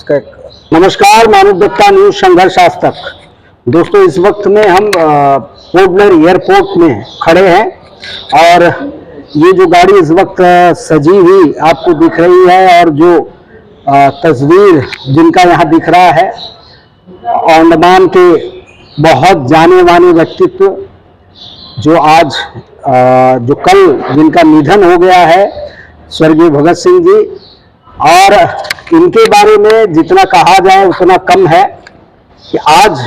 उसका नमस्कार, मानवदत्ता न्यूज संघर्ष आज तक। दोस्तों, इस वक्त में हम पोर्ट ब्लेयर एयरपोर्ट में खड़े हैं और ये जो गाड़ी इस वक्त सजी हुई आपको दिख रही है और जो तस्वीर जिनका यहाँ दिख रहा है, अंडमान के बहुत जाने माने व्यक्तित्व जो आज जो कल जिनका निधन हो गया है, स्वर्गीय भगत सिंह जी, और इनके बारे में जितना कहा जाए उतना कम है कि आज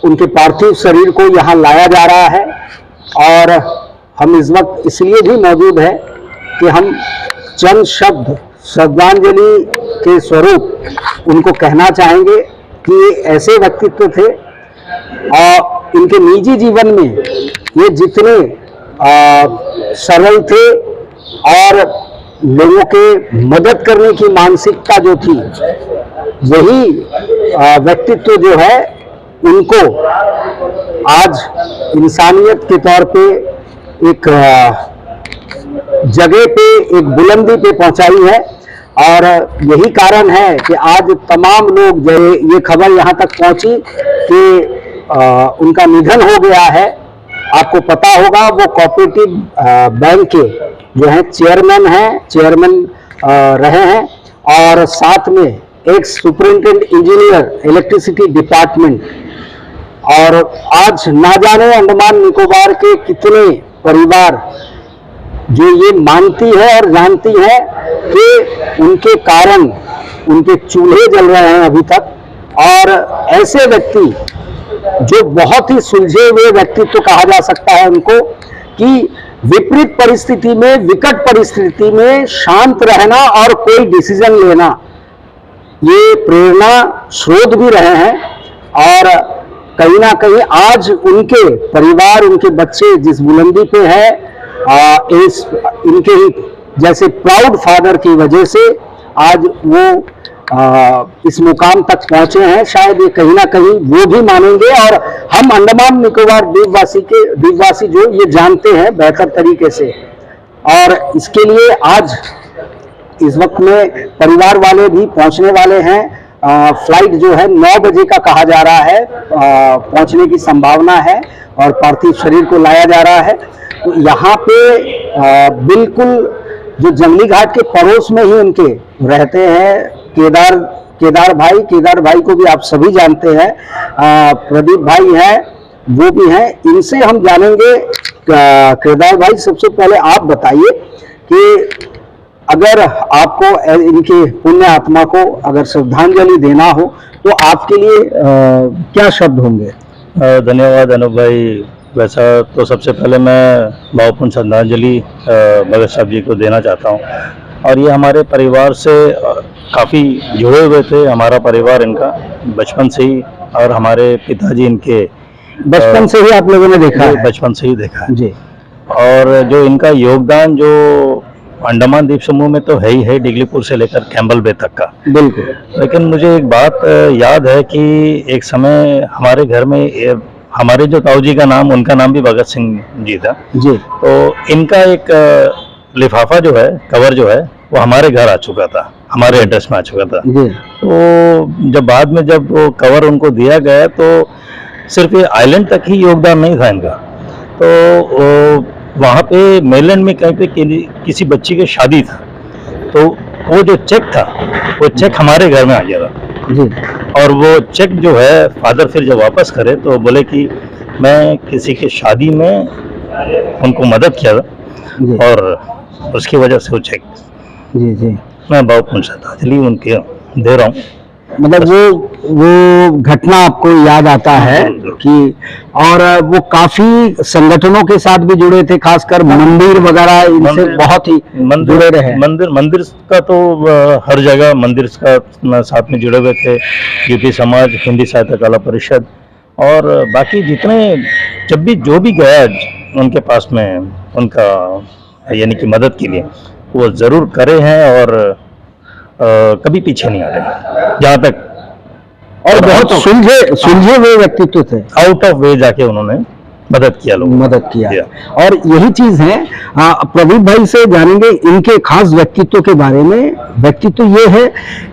उनके पार्थिव शरीर को यहाँ लाया जा रहा है और हम इस वक्त इसलिए भी मौजूद हैं कि हम चंद शब्द श्रद्धांजलि के स्वरूप उनको कहना चाहेंगे कि ऐसे व्यक्तित्व थे और इनके निजी जीवन में ये जितने सरल थे और लोगों के मदद करने की मानसिकता जो थी, वही व्यक्तित्व जो है उनको आज इंसानियत के तौर पे एक जगह पे, एक बुलंदी पे पहुंचाई है। और यही कारण है कि आज तमाम लोग, ये खबर यहाँ तक पहुंची कि उनका निधन हो गया है। आपको पता होगा वो कोऑपरेटिव बैंक के जो है चेयरमैन रहे हैं और साथ में एक सुपरिंटेंडेंट इंजीनियर इलेक्ट्रिसिटी डिपार्टमेंट। और आज ना जाने अंडमान निकोबार के कितने परिवार जो ये मानती है और जानती है कि उनके कारण उनके चूल्हे जल रहे हैं अभी तक। और ऐसे व्यक्ति जो बहुत ही सुलझे हुए व्यक्तित्व तो कहा जा सकता है उनको, कि विपरीत परिस्थिति में, विकट परिस्थिति में शांत रहना और कोई डिसीजन लेना, ये प्रेरणा स्रोत भी रहे हैं। और कहीं ना कहीं आज उनके परिवार, उनके बच्चे जिस बुलंदी पे है, इनके ही जैसे प्राउड फादर की वजह से आज वो इस मुकाम तक पहुंचे हैं। शायद ये कहीं ना कहीं वो भी मानेंगे और हम अंडमान निकोबार द्वीपवासी जो ये जानते हैं बेहतर तरीके से। और इसके लिए आज इस वक्त में परिवार वाले भी पहुंचने वाले हैं। फ्लाइट जो है 9 बजे का कहा जा रहा है, पहुंचने की संभावना है और पार्थिव शरीर को लाया जा रहा है। तो यहाँ पे बिल्कुल जो जंगली घाट के पड़ोस में ही उनके रहते हैं केदार भाई को भी आप सभी जानते हैं, प्रदीप भाई हैं, वो भी हैं। इनसे हम जानेंगे। केदार भाई, सबसे पहले आप बताइए कि अगर आपको इनके पुण्य आत्मा को अगर श्रद्धांजलि देना हो तो आपके लिए क्या शब्द होंगे? धन्यवाद अनूप भाई। वैसा तो सबसे पहले मैं भावपूर्ण श्रद्धांजलि भगत साहब जी को देना चाहता हूँ। और ये हमारे परिवार से काफ़ी जुड़े हुए थे। हमारा परिवार इनका बचपन से ही, और हमारे पिताजी इनके बचपन से ही आप लोगों ने देखा है? बचपन से ही देखा है जी। और जो इनका योगदान जो अंडमान द्वीप समूह में तो है ही है, डिगलीपुर से लेकर कैम्बल बे तक का। बिल्कुल। लेकिन मुझे एक बात याद है कि एक समय हमारे घर में हमारे जो ताऊ जी का नाम, उनका नाम भी भगत सिंह जी था जी। तो इनका एक लिफाफा जो है, कवर जो है, वो हमारे घर आ चुका था, हमारे एड्रेस में आ चुका था जी। तो जब बाद में जब वो कवर उनको दिया गया तो सिर्फ ये आइलैंड तक ही योगदान नहीं था इनका। तो वहाँ पे मेलैंड में कहीं पे किसी बच्ची की शादी था, तो वो जो चेक था वो चेक हमारे घर में आ गया था जी। और वो चेक जो है फादर फिर जब वापस करे तो बोले कि मैं किसी की शादी में उनको मदद किया था और उसकी वजह से वो चेक जी मैं भावपूर्ण श्रद्धांजलि उनके दे रहा हूँ। मतलब वो घटना आपको याद आता है कि, और वो काफी संगठनों के साथ भी जुड़े थे, खासकर मंदिर वगैरह इनसे बहुत ही जुड़े रहे। मंदिर का तो हर जगह मंदिर का साथ में जुड़े हुए थे। यूपी समाज, हिंदी साहित्य कला परिषद और बाकी जितने, जब भी जो भी गया उनके पास में उनका यानी कि मदद के लिए, वो जरूर करे हैं और कभी पीछे नहीं हटे जहाँ तक। और बहुत सुलझे हुए व्यक्तित्व थे। आउट ऑफ वे जाके उन्होंने मदद किया लोगों ने। मदद किया। किया। और यही चीज है, प्रदीप भाई से जानेंगे इनके खास व्यक्तित्व के बारे में। व्यक्तित्व ये है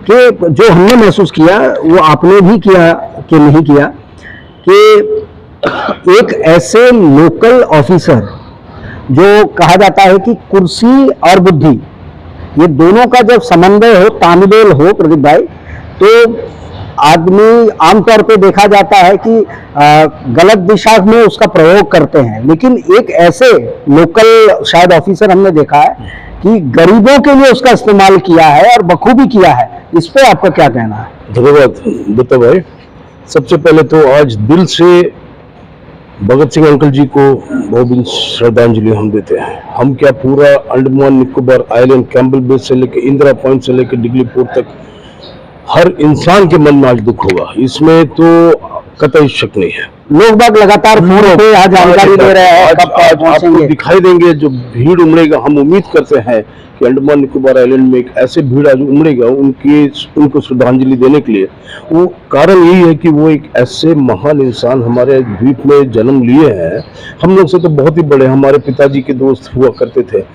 कि जो हमने महसूस किया वो आपने भी किया कि नहीं किया, कि एक ऐसे लोकल ऑफिसर जो कहा जाता है कि कुर्सी और बुद्धि ये दोनों का जब समन्वय हो, तालमेल हो प्रदीप भाई, तो आदमी आमतौर पे देखा जाता है कि गलत दिशा में उसका प्रयोग करते हैं, लेकिन एक ऐसे लोकल शायद ऑफिसर हमने देखा है कि गरीबों के लिए उसका इस्तेमाल किया है और बखूबी किया है। इस पे आपका क्या कहना है? धन्यवाद दत्ता भाई। सबसे पहले तो आज दिल से भगत सिंह अंकल जी को भावभीनी श्रद्धांजलि हम देते हैं। हम क्या, पूरा Andaman Nicobar island, Campbell base से लेकर इंदिरा पॉइंट से लेकर डिगली पोर्ट तक हर इंसान के मन में आज दुख होगा, इसमें तो कतई शक नहीं है। लोग बाग लगातार फोन पे आज जानकारी दे रहे हैं, कब आज आपको पहुंचेंगे। दिखाई देंगे जो भीड़ उमड़ेगा। हम उम्मीद करते हैं कि अंडमान निकोबार आइलैंड में एक ऐसे भीड़ आज उमड़ेगा उनको श्रद्धांजलि देने के लिए। वो कारण यही है कि वो एक ऐसे महान इंसान हमारे द्वीप में जन्म लिए हैं। हम लोग से तो बहुत ही बड़े, हमारे पिताजी के दोस्त हुआ करते थे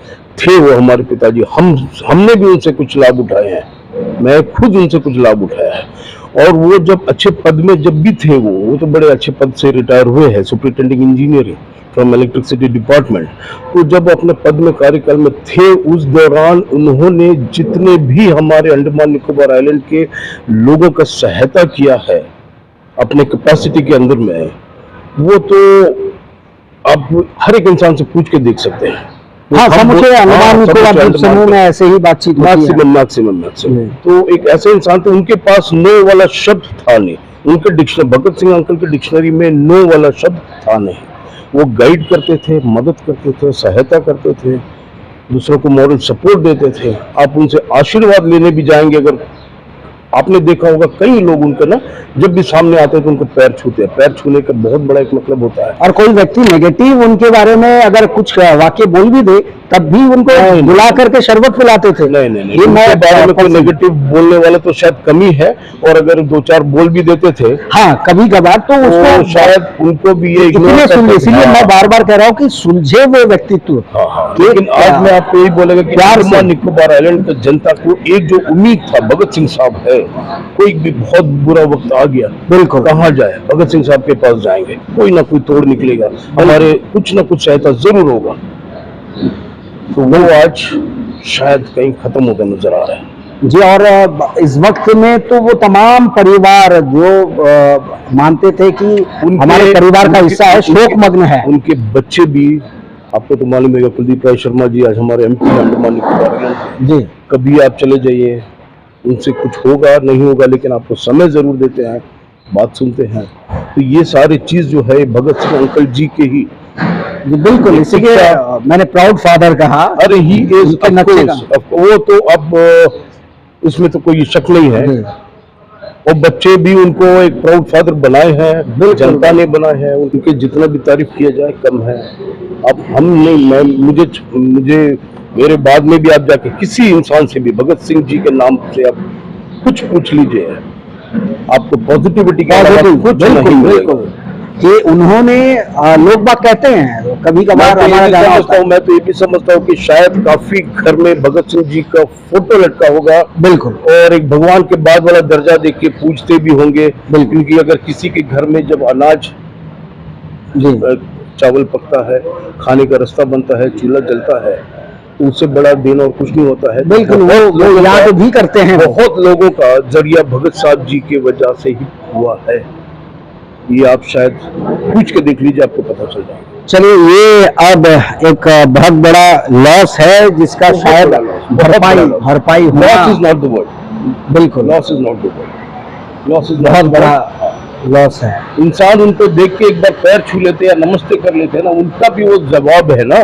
वो हमारे पिताजी। हमने भी उनसे कुछ लाभ उठाए हैं, मैं खुद उनसे कुछ लाभ उठाया है। और वो जब अच्छे पद में जब भी थे, वो तो बड़े अच्छे पद से रिटायर हुए हैं, superintending engineering from electricity department. तो जब अपने पद में कार्यकाल में थे, उस दौरान उन्होंने जितने भी हमारे अंडमान निकोबार आइलैंड के लोगों का सहायता किया है अपने कैपेसिटी के अंदर में, वो तो आप हर एक इंसान से पूछ के देख सकते हैं। हाँ, समुचे अंडमान निकोबार द्वीप समूह में ऐसे ही बातचीत होती है। मैक्सिमम तो एक ऐसे इंसान थे, उनके पास नो वाला शब्द था नहीं। उनके डिक्शनरी, भगत सिंह अंकल के डिक्शनरी में नो वाला शब्द था नहीं। वो गाइड करते थे, मदद करते थे, सहायता करते थे, दूसरों को मॉरल सपोर्ट देते थे। आप उनसे आशीर्वाद लेने भी जाएंगे, अगर आपने देखा होगा कई लोग उनका ना जब भी सामने आते हैं तो उनको पैर छूते हैं। पैर छूने का बहुत बड़ा एक मतलब होता है। और कोई व्यक्ति नेगेटिव उनके बारे में अगर कुछ वाक्य बोल भी दे, तब भी उनको बुला करके शरबत पिलाते थे। नहीं, उनके बारे में कोई नेगेटिव बोलने वाला तो शायद कमी है, और अगर दो चार बोल भी देते थे, हाँ, कभी कभार तो उसको शायद उनको भी ये इतने सुलझे। इसलिए मैं बार बार कह रहा हूँ कि सुलझे हुए व्यक्तित्व। लेकिन आज मैं आपको यही बोलेगा कि अंडमान निकोबार आइलैंड की जनता को एक जो उम्मीद था, भगत सिंह साहब है, कोई भी बहुत बुरा वक्त आ गया, बिल्कुल कहाँ जाए, भगत सिंह साहब के पास जाएंगे, कोई ना कोई तोड़ निकलेगा, हमारे कुछ ना कुछ सहायता जरूर होगा। तो वो आज शायद कहीं खत्म होकर नजर आ रहा है जी। और इस वक्त में तो वो तमाम परिवार जो मानते थे कि हमारे परिवार का हिस्सा है, शोक मग्न है। उनके बच्चे भी, आपको तो मालूम है, कुलदीप राय शर्मा जी आज हमारे MP अंडमान निकोबार आइलैंड जी। कभी आप चले जाइए, उनसे कुछ होगा नहीं होगा, लेकिन आपको समय जरूर देते हैं, बात सुनते हैं। तो ये सारी चीज जो है भगत सिंह अंकल जी के ही। बिल्कुल, इसीलिए मैंने प्राउड फादर कहा। अरे ही इज, वो तो अब इसमें तो कोई शक नहीं है। और बच्चे भी उनको एक प्राउड फादर बनाए हैं, जनता ने बनाए हैं। उनके जितना भी तारीफ किया जाए कम है। अब हम नहीं, मुझे मेरे बाद में भी आप जाके किसी इंसान से भी भगत सिंह जी के नाम से आप कुछ पूछ लीजिए, आपको पॉजिटिविटी का कुछ नहीं मिलेगा। कि उन्होंने, लोग बात कहते हैं कभी कभार, मैं तो ये भी समझता हूँ कि शायद काफी घर में भगत सिंह जी का फोटो लटका होगा, बिल्कुल, और एक भगवान के बाद वाला दर्जा देख के पूछते भी होंगे, क्योंकि अगर किसी के घर में जब अनाज चावल पकता है, खाने का रास्ता बनता है, चूल्हा जलता है, तो उससे बड़ा दिन और कुछ नहीं होता है। बिल्कुल, वो याद भी करते हैं। बहुत लोगों का जरिया भगत साहब जी की वजह से ही हुआ है। ये आप शायद पूछ के देख लीजिए, आपको पता चल जाएगा। चलिए, ये अब एक बहुत बड़ा लॉस है जिसका शायद भरपाई loss is not the word. बिल्कुल, loss is not the word. Loss is बहुत बड़ा लॉस है। इंसान उनको देख के एक बार पैर छू लेते हैं, नमस्ते कर लेते हैं ना, उनका भी वो जवाब है ना,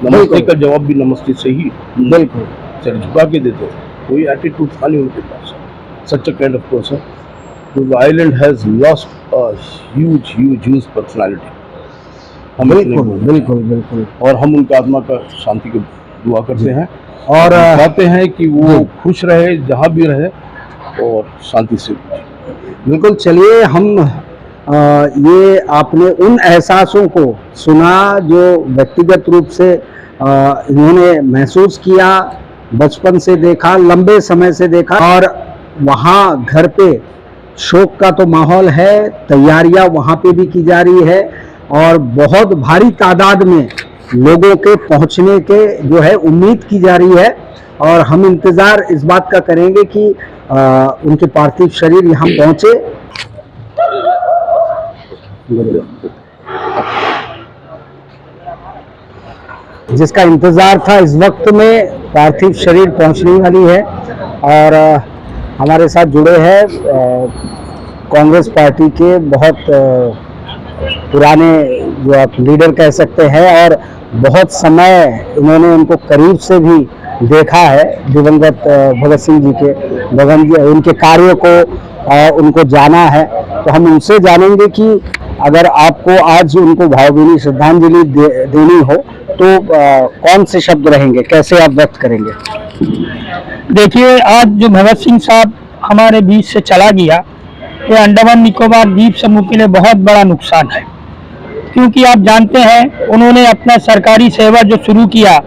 नमस्ते का जवाब भी नमस्ते से ही, बिल्कुल, सर झुका के देते थे। कोई एटीट्यूड था नहीं उनके पास। Such a kind of person. The island has lost a huge personality। बिल्कुल। और हम उनका आत्मा का शांति की दुआ करते हैं और चाहते हैं कि वो खुश रहे, जहाँ भी रहे, और शांति से। बिल्कुल। चलिए, हम ये आपने उन एहसासों को सुना जो व्यक्तिगत रूप से इन्होंने महसूस किया, बचपन से देखा, लंबे समय से देखा, और वहाँ घर पे शोक का तो माहौल है, तैयारियां वहाँ पे भी की जा रही है और बहुत भारी तादाद में लोगों के पहुँचने के जो है उम्मीद की जा रही है। और हम इंतज़ार इस बात का करेंगे कि उनके पार्थिव शरीर यहाँ पहुँचे। जिसका इंतज़ार था, इस वक्त में पार्थिव शरीर पहुँचने वाली है। और हमारे साथ जुड़े हैं कांग्रेस पार्टी के बहुत पुराने जो आप लीडर कह सकते हैं, और बहुत समय इन्होंने उनको करीब से भी देखा है, दिवंगत भगत सिंह जी के उनके कार्यों को उनको जाना है। तो हम उनसे जानेंगे कि अगर आपको आज उनको भावभीनी श्रद्धांजलि देनी हो तो कौन से शब्द रहेंगे, कैसे आप व्यक्त करेंगे? देखिए, आज जो भगत सिंह साहब हमारे बीच से चला गया, ये अंडमान निकोबार द्वीप समूह के लिए बहुत बड़ा नुकसान है। क्योंकि आप जानते हैं, उन्होंने अपना सरकारी सेवा जो शुरू किया,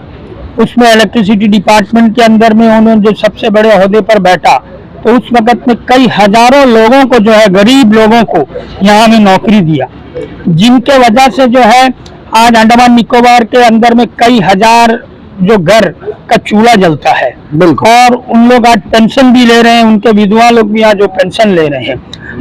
उसमें इलेक्ट्रिसिटी डिपार्टमेंट के अंदर में उन्होंने जो सबसे बड़े ओहदे पर बैठा, तो उस वक्त में कई हजारों लोगों को जो है, गरीब लोगों को यहाँ में नौकरी दिया, जिनके वजह से जो है आज अंडमान निकोबार के अंदर में कई हजार जो घर का चूल्हा जलता है। बिल्कुल। और उन लोग आज पेंशन भी ले रहे हैं, उनके विधवा लोग भी आज जो पेंशन ले रहे हैं।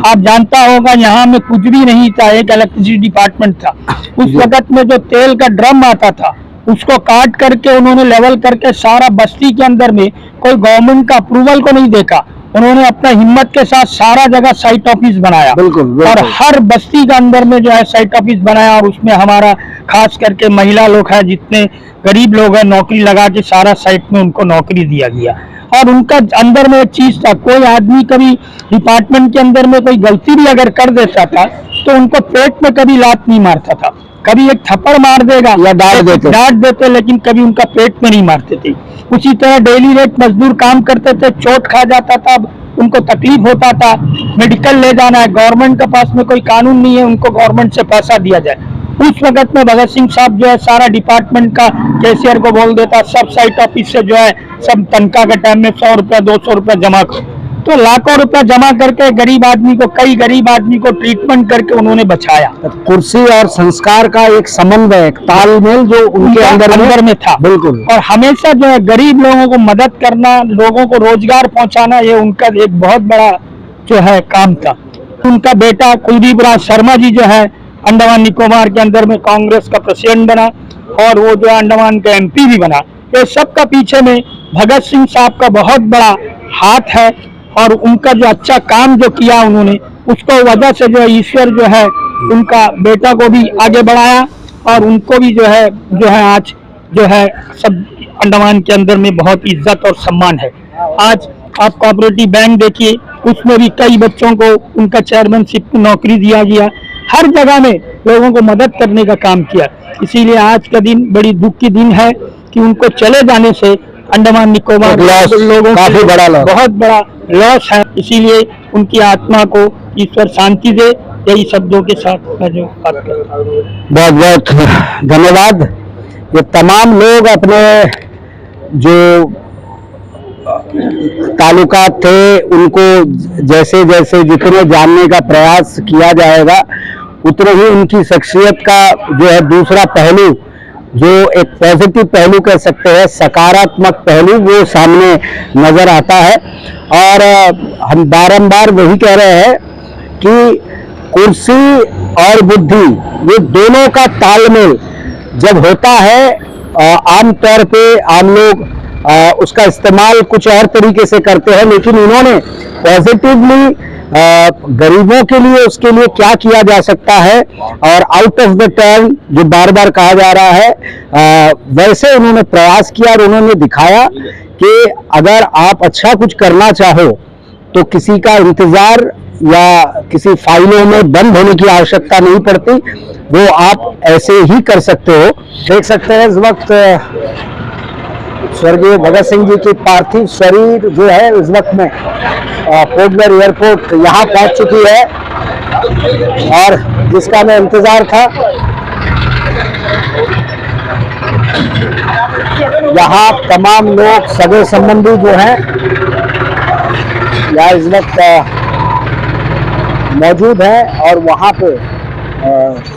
आप जानता होगा, यहाँ में कुछ भी नहीं था, एक इलेक्ट्रिसिटी डिपार्टमेंट था। उस वक्त में जो तेल का ड्रम आता था, उसको काट करके उन्होंने लेवल करके सारा बस्ती के अंदर में, कोई गवर्नमेंट का अप्रूवल को नहीं देखा, उन्होंने अपना हिम्मत के साथ सारा जगह साइट ऑफिस बनाया। बिल्कुल। और हर बस्ती के अंदर में जो है साइट ऑफिस बनाया, और उसमें हमारा खास करके महिला लोग हैं, जितने गरीब लोग हैं, नौकरी लगा के सारा साइट में उनको नौकरी दिया गया। और उनका अंदर में एक चीज था, कोई आदमी कभी डिपार्टमेंट के अंदर में कोई गलती भी अगर कर देता था, तो उनको पेट में कभी लात नहीं मारता था, कभी एक थप्पड़ मार देगा या डांट देते, लेकिन कभी उनका पेट में नहीं मारते थे। उसी तरह डेली रेट मजदूर काम करते थे, चोट खा जाता था, उनको तकलीफ होता था, मेडिकल ले जाना है, गवर्नमेंट के पास में कोई कानून नहीं है, उनको गवर्नमेंट से पैसा दिया जाए। उस वक्त में भगत सिंह साहब जो है सारा डिपार्टमेंट का कैशियर को बोल देता, सब साइट ऑफिस से जो है सब तनख्वाह के टाइम में 100 रुपया 200 रुपया जमा करो, तो लाखों रुपया जमा करके गरीब आदमी को, कई गरीब आदमी को ट्रीटमेंट करके उन्होंने बचाया। कुर्सी और संस्कार का एक समन्वय, एक तालमेल जो उनके अंदर में था। बिल्कुल। और हमेशा जो है गरीब लोगों को मदद करना, लोगों को रोजगार पहुंचाना, ये उनका एक बहुत बड़ा जो है काम था। उनका बेटा कुलदीप राज शर्मा जी जो है अंडमान निकोबार के अंदर में कांग्रेस का प्रेसिडेंट बना, और वो जो अंडमान का MP भी बना। ये सब का पीछे में भगत सिंह साहब का बहुत बड़ा हाथ है, और उनका जो अच्छा काम जो किया उन्होंने, उसको वजह से जो है ईश्वर जो है उनका बेटा को भी आगे बढ़ाया, और उनको भी जो है आज जो है सब अंडमान के अंदर में बहुत इज्जत और सम्मान है। आज आप कोऑपरेटिव बैंक देखिए, उसमें भी कई बच्चों को उनका चेयरमैनशिप की नौकरी दिया गया, हर जगह में लोगों को मदद करने का काम किया। इसीलिए आज का दिन बड़ी दुख की दिन है कि उनको चले जाने से अंडमान निकोबार लोगों काफी बड़ा लॉस, बहुत बड़ा लॉस है। इसीलिए उनकी आत्मा को ईश्वर शांति दे, यही शब्दों के साथ मैं जो बात कर रहा हूं। बहुत बहुत धन्यवाद। ये तमाम लोग अपने जो ताल्लुकात थे, उनको जैसे जैसे जितने जानने का प्रयास किया जाएगा, उतने ही उनकी शख्सियत का जो है दूसरा पहलू, जो एक पॉजिटिव पहलू कह सकते हैं, सकारात्मक पहलू, वो सामने नजर आता है। और हम बारंबार वही कह रहे हैं कि कुर्सी और बुद्धि, ये दोनों का तालमेल जब होता है, आम तौर पे आम लोग उसका इस्तेमाल कुछ और तरीके से करते हैं, लेकिन उन्होंने पॉजिटिवली गरीबों के लिए, उसके लिए क्या किया जा सकता है, और आउट ऑफ द टर्न जो बार बार कहा जा रहा है, वैसे उन्होंने प्रयास किया, और उन्होंने दिखाया कि अगर आप अच्छा कुछ करना चाहो तो किसी का इंतजार या किसी फाइलों में बंद होने की आवश्यकता नहीं पड़ती, वो आप ऐसे ही कर सकते हो। देख सकते हैं इस वक्त स्वर्गीय भगत सिंह जी की पार्थिव शरीर जो है इस वक्त में पोर्ट ब्लेयर एयरपोर्ट यहाँ पहुंच चुकी है, और जिसका मैं इंतजार था। यहाँ तमाम लोग सगे संबंधी जो हैं यहाँ इस वक्त मौजूद हैं और वहाँ पे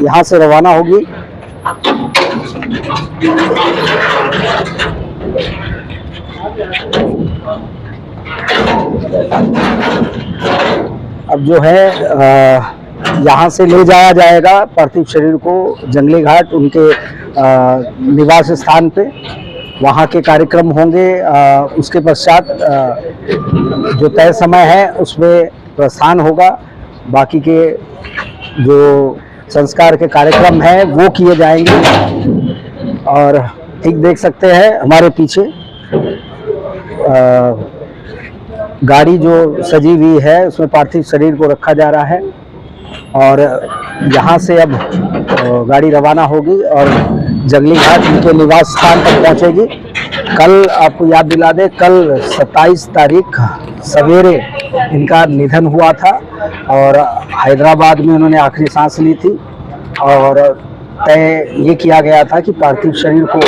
यहाँ से रवाना होगी। अब जो है यहाँ से ले जाया जाएगा पार्थिव शरीर को जंगली घाट उनके निवास स्थान पे। वहाँ के कार्यक्रम होंगे। उसके पश्चात जो तय समय है उसमें प्रस्थान होगा। बाकी के जो संस्कार के कार्यक्रम हैं वो किए जाएंगे। और ठीक देख सकते हैं हमारे पीछे गाड़ी जो सजी हुई है उसमें पार्थिव शरीर को रखा जा रहा है और यहाँ से अब गाड़ी रवाना होगी और जंगली घाट उनके निवास स्थान तक पहुँचेगी। कल आपको याद दिला दें, कल 27 तारीख सवेरे इनका निधन हुआ था और हैदराबाद में उन्होंने आखिरी सांस ली थी और तय ये किया गया था कि पार्थिव शरीर को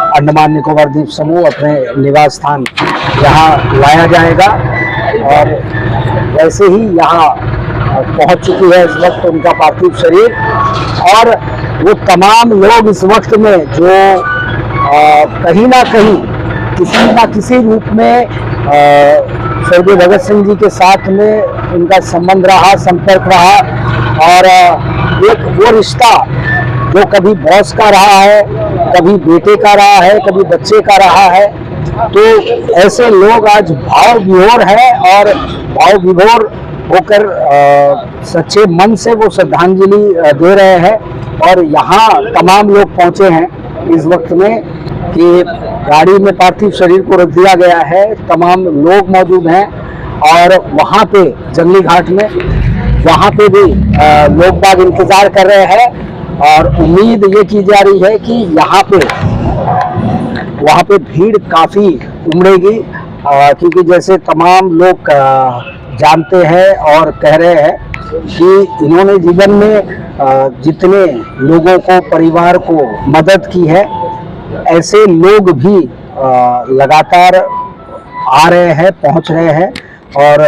अंडमान निकोबार द्वीप समूह अपने निवास स्थान यहाँ लाया जाएगा। और वैसे ही यहाँ पहुँच चुकी है इस वक्त उनका पार्थिव शरीर और वो तमाम लोग इस वक्त में जो कहीं ना कहीं किसी ना किसी रूप में स्वर्गीय भगत सिंह जी के साथ में उनका संबंध रहा, संपर्क रहा और एक वो रिश्ता जो कभी बॉस का रहा है, कभी बेटे का रहा है, कभी बच्चे का रहा है। तो ऐसे लोग आज भाव विभोर हैं और भाव विभोर होकर सच्चे मन से वो श्रद्धांजलि दे रहे हैं। और यहाँ तमाम लोग पहुँचे हैं इस वक्त में कि गाड़ी में पार्थिव शरीर को रख दिया गया है। तमाम लोग मौजूद हैं और वहाँ पे जंगली घाट में वहाँ पे भी लोग बाग इंतजार कर रहे हैं और उम्मीद ये की जा रही है कि यहाँ पे वहाँ पे भीड़ काफ़ी उमड़ेगी क्योंकि जैसे तमाम लोग जानते हैं और कह रहे हैं कि इन्होंने जीवन में जितने लोगों को, परिवार को मदद की है, ऐसे लोग भी लगातार आ रहे हैं, पहुंच रहे हैं और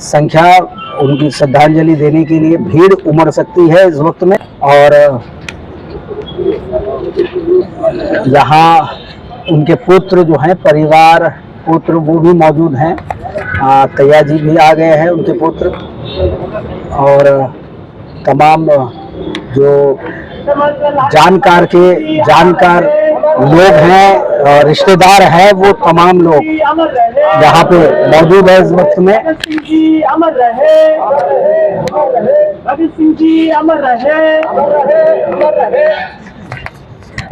संख्या उनकी श्रद्धांजलि देने के लिए भीड़ उमड़ सकती है इस वक्त में। और यहाँ उनके पुत्र जो हैं, परिवार पुत्र वो भी मौजूद हैं। तैया जी भी आ गए हैं, उनके पुत्र और तमाम जो जानकार लोग हैं, रिश्तेदार हैं, वो तमाम लोग यहाँ पे मौजूद है इस वक्त में। अमर रहे भगत सिंह जी, अमर रहे, अमर रहे।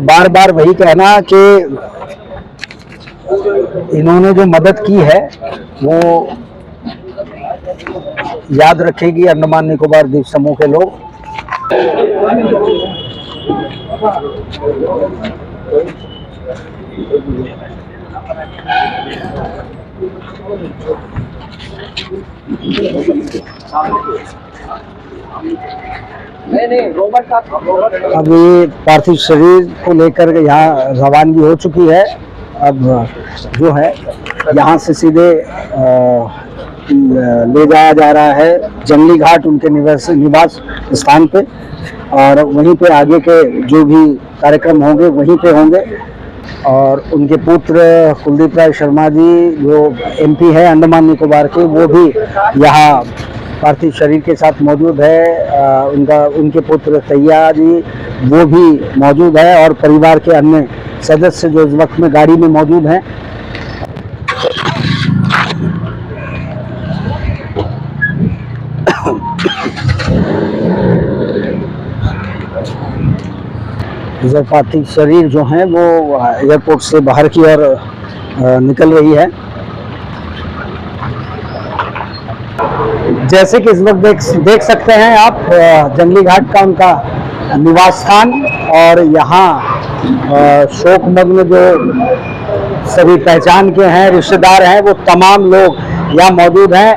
बार बार वही कहना कि इन्होंने जो मदद की है वो याद रखेगी अंडमान निकोबार द्वीप समूह के लोग। अब ये पार्थिव शरीर को लेकर यहाँ रवानगी हो चुकी है। अब जो है यहाँ से सीधे ले जाया जा रहा है जंगली घाट उनके निवास स्थान पे और वहीं पे आगे के जो भी कार्यक्रम होंगे वहीं पे होंगे। और उनके पुत्र कुलदीप राय शर्मा जी जो एमपी है अंडमान निकोबार के, वो भी यहाँ पार्थिव शरीर के साथ मौजूद है। उनके पुत्र तैया जी वो भी मौजूद है और परिवार के अन्य सदस्य जो इस वक्त में गाड़ी में मौजूद हैं। जब पार्थिव शरीर जो हैं वो एयरपोर्ट से बाहर की ओर निकल रही है। जैसे कि इस वक्त देख सकते हैं आप जंगली घाट का उनका निवास स्थान और यहाँ शोकमग्न जो सभी पहचान के हैं, रिश्तेदार हैं, वो तमाम लोग यहाँ मौजूद हैं।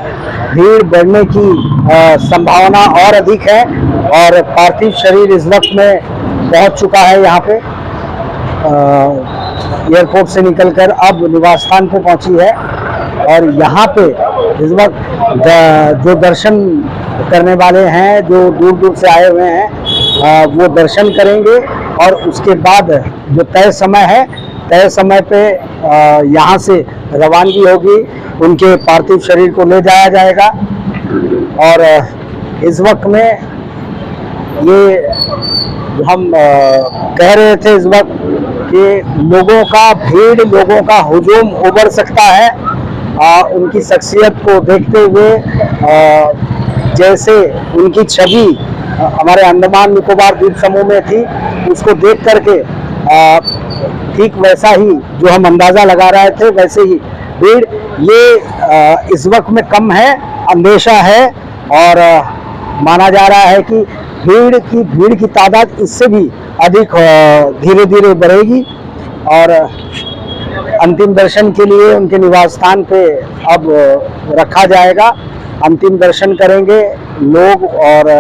भीड़ बढ़ने की संभावना और अधिक है और पार्थिव शरीर इस वक्त में पहुंच चुका है यहाँ पे। एयरपोर्ट से निकलकर अब निवास स्थान पे पहुंची है और यहाँ पे इस वक्त जो दर्शन करने वाले हैं, जो दूर दूर से आए हुए हैं, वो दर्शन करेंगे और उसके बाद जो तय समय पे यहाँ से रवानगी होगी, उनके पार्थिव शरीर को ले जाया जाएगा। और इस वक्त में ये हम कह रहे थे इस वक्त कि लोगों का हुजूम उभर सकता है उनकी शख्सियत को देखते हुए। जैसे उनकी छवि हमारे अंडमान निकोबार द्वीप समूह में थी, उसको देख करके ठीक वैसा ही जो हम अंदाजा लगा रहे थे, वैसे ही भीड़ ये इस वक्त में कम है, अंदेशा है और माना जा रहा है कि भीड़ की तादाद इससे भी अधिक धीरे धीरे बढ़ेगी। और अंतिम दर्शन के लिए उनके निवास स्थान पे अब रखा जाएगा। अंतिम दर्शन करेंगे लोग और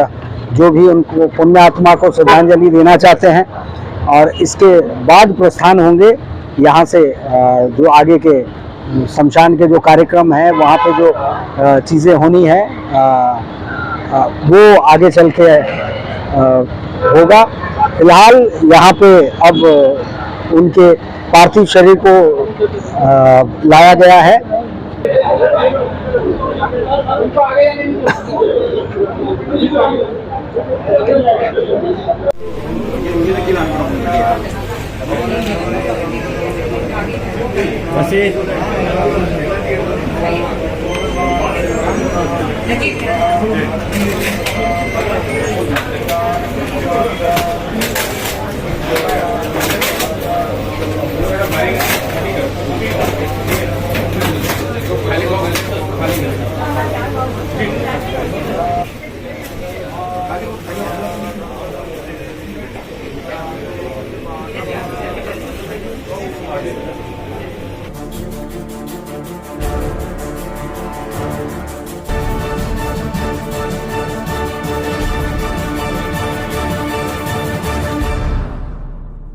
जो भी उनको पुण्य आत्मा को श्रद्धांजलि देना चाहते हैं और इसके बाद प्रस्थान होंगे यहाँ से। जो आगे के शमशान के जो कार्यक्रम है, वहाँ पे जो चीज़ें होनी है वो आगे चल के होगा। फिलहाल यहाँ पे अब उनके पार्थिव शरीर को लाया गया है। Lagi.